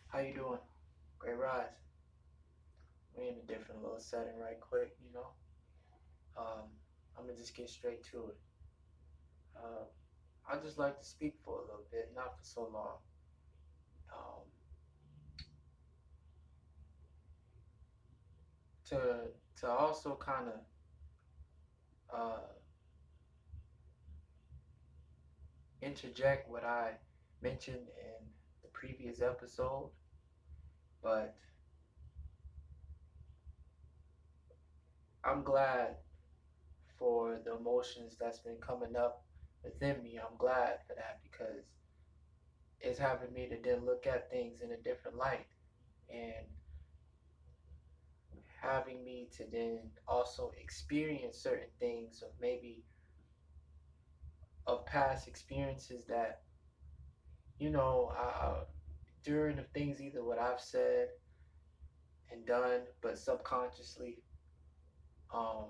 How you doing? Great rise. We're in a different little setting right quick. Um, I'm gonna just get straight to it. Uh, I just like to speak for a little bit, not for so long. Um, to to also kind of uh, interject what I mentioned in the previous episode, but I'm glad for the emotions that's been coming up within me. I'm glad for that because it's having me to then look at things in a different light and having me to then also experience certain things of maybe of past experiences that during the things either what I've said and done but um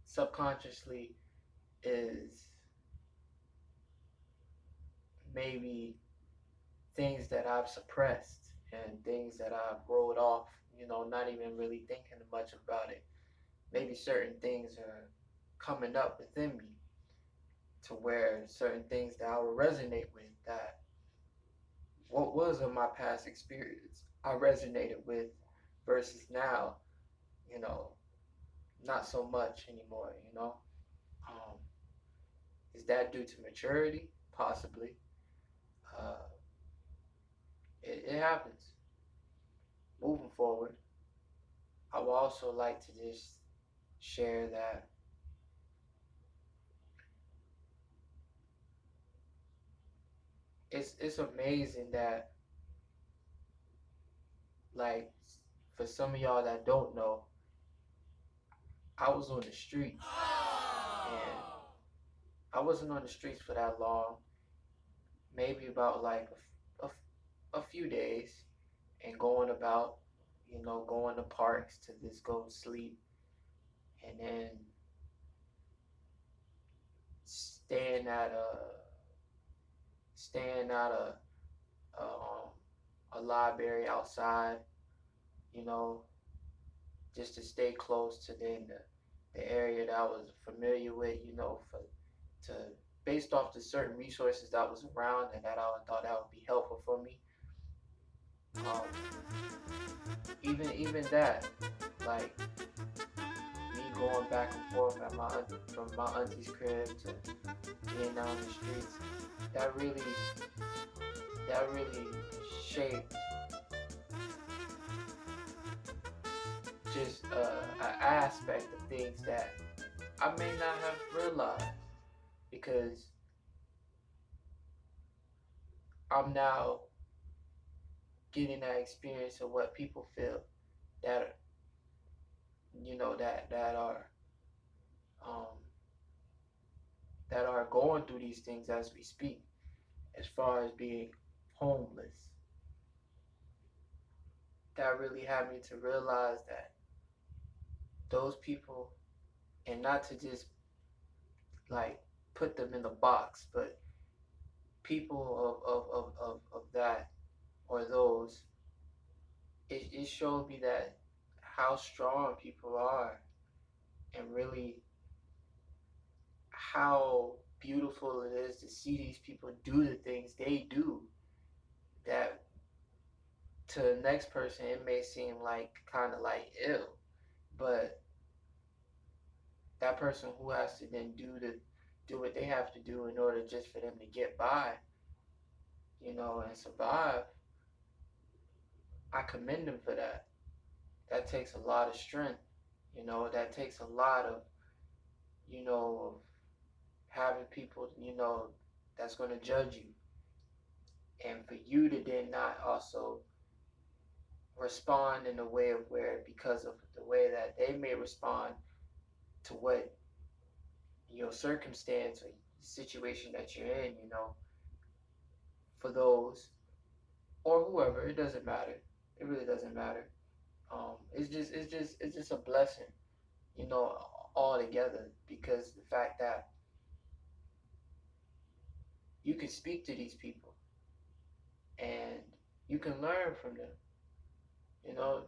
subconsciously is maybe things that I've suppressed and things that I've rolled off, not even really thinking much about it. Maybe certain things are coming up within me to where certain things that I would resonate with that what was in my past experience I resonated with versus now, you know, not so much anymore. Um, is that due to maturity? Possibly. Uh, it happens. Moving forward, I would also like to just share that it's amazing that, like, for some of y'all that don't know, I was on the streets, and I wasn't on the streets for that long, maybe about like a few days, and going about, going to parks to just go sleep, and then staying at a staying at a library outside, you know, just to stay close to the area that I was familiar with, for to based off the certain resources that was around and that I thought that would be helpful for me. Um, even that, like me going back and forth from my auntie's crib to being down the streets, that really that really shaped just an aspect of things that I may not have realized because I'm now getting that experience of what people feel that that um, that are going through these things as we speak, as far as being homeless. That really had me to realize that those people, and not to just like put them in the box, but people of that or those, it showed me that how strong people are and really how beautiful it is to see these people do the things they do that to the next person it may seem like kind of like ill, but that person who has to then do what they have to do in order just for them to get by, and survive, I commend them for that. That takes a lot of strength. That takes a lot of, of having people, that's going to judge you. And for you to then not also respond in a way of where, because of the way that they may respond to what your circumstance or situation that you're in, for those or whoever, it doesn't matter. It really doesn't matter. It's just a blessing, you know, all together because the fact that you can speak to these people You can learn from them. You know,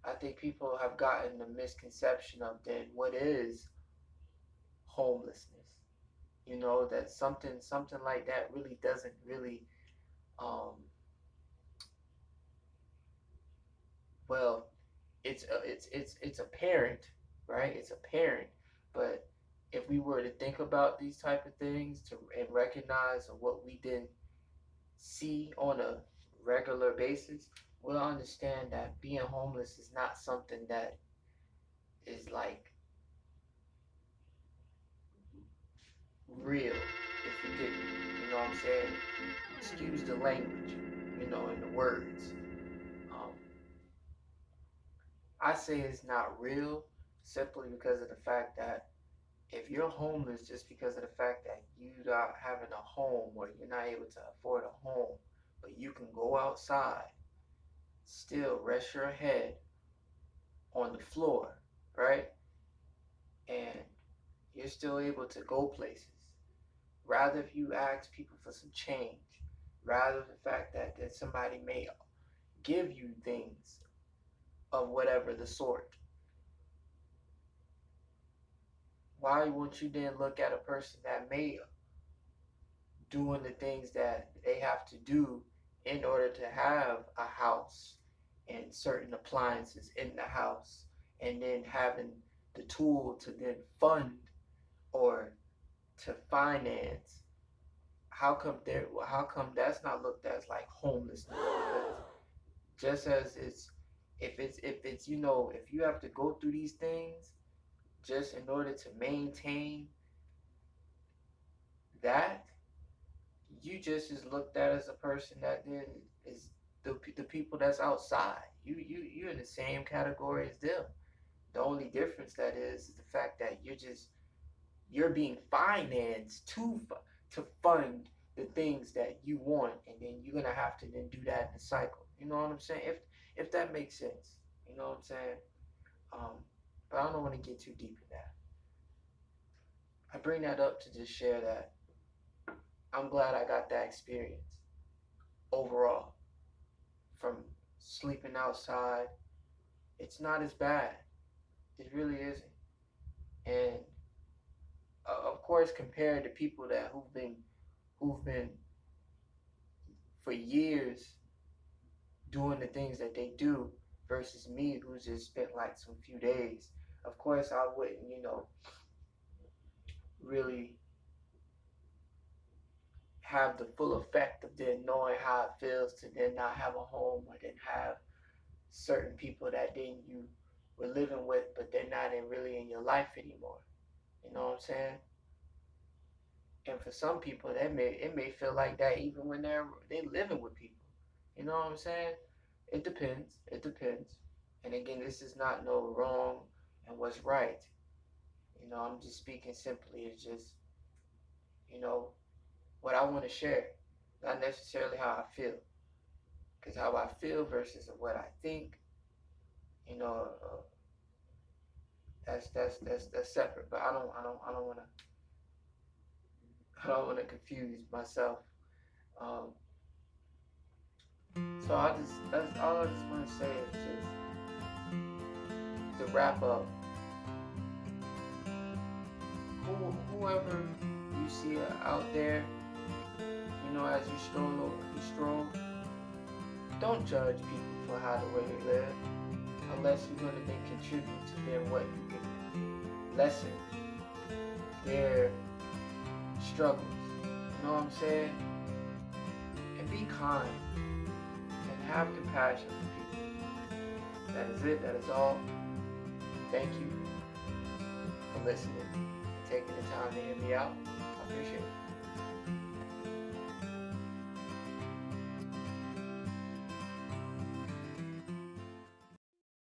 I think people have gotten the misconception of then what is homelessness. You know, that something like that really doesn't really um well, it's apparent, right? It's apparent, but if we were to think about these type of things to and recognize what we didn't see on a regular basis, we'll understand that being homeless is not something that is like real. If you get me, you know what I'm saying? Excuse the language, you know, and the words. Um, I say it's not real simply because of the fact that if you're homeless just because of the fact that you're not having a home or you're not able to afford a home, but you can go outside, still rest your head on the floor, right? And you're still able to go places. Rather if you ask people for some change, rather the fact that somebody may give you things of whatever the sort. Why won't you then look at a person that may doing the things that they have to do in order to have a house and certain appliances in the house, and then having the tool to then fund or to finance? How come that's not looked at as like homelessness? Because just as if it's if you have to go through these things just in order to maintain that, you just is looked at as a person that then is the people that's outside. You're in the same category as them. The only difference that is the fact that you're being financed to fund the things that you want, and then you're gonna have to then do that in a cycle. You know what I'm saying? If that makes sense, you know what I'm saying? Um, but I don't want to get too deep in that. I bring that up to just share that I'm glad I got that experience overall from sleeping outside. It's not as bad. It really isn't. And of course, compared to people that who've been for years doing the things that they do versus me who's just spent like some few days. Of course, I wouldn't, really have the full effect of then knowing how it feels to then not have a home or then have certain people that then you were living with, but they're not really in your life anymore. You know what I'm saying? And for some people, it may feel like that even when they living with people. You know what I'm saying? It depends. It depends. And again, this is not no wrong and what's right. I'm just speaking simply. It's just you know what I want to share, not necessarily how I feel, because how I feel versus what I think, you know, that's separate. But I don't want to confuse myself. Um, so that's all I just want to say is just to wrap up. Whoever you see out there, as you stroll, don't judge people for how the way they live, unless you're going to then contribute to their what you can lessen their struggles. You know what I'm saying? And be kind and have compassion for people. That is it. That is all. Thank you for listening and taking the time to hear me out. I appreciate it.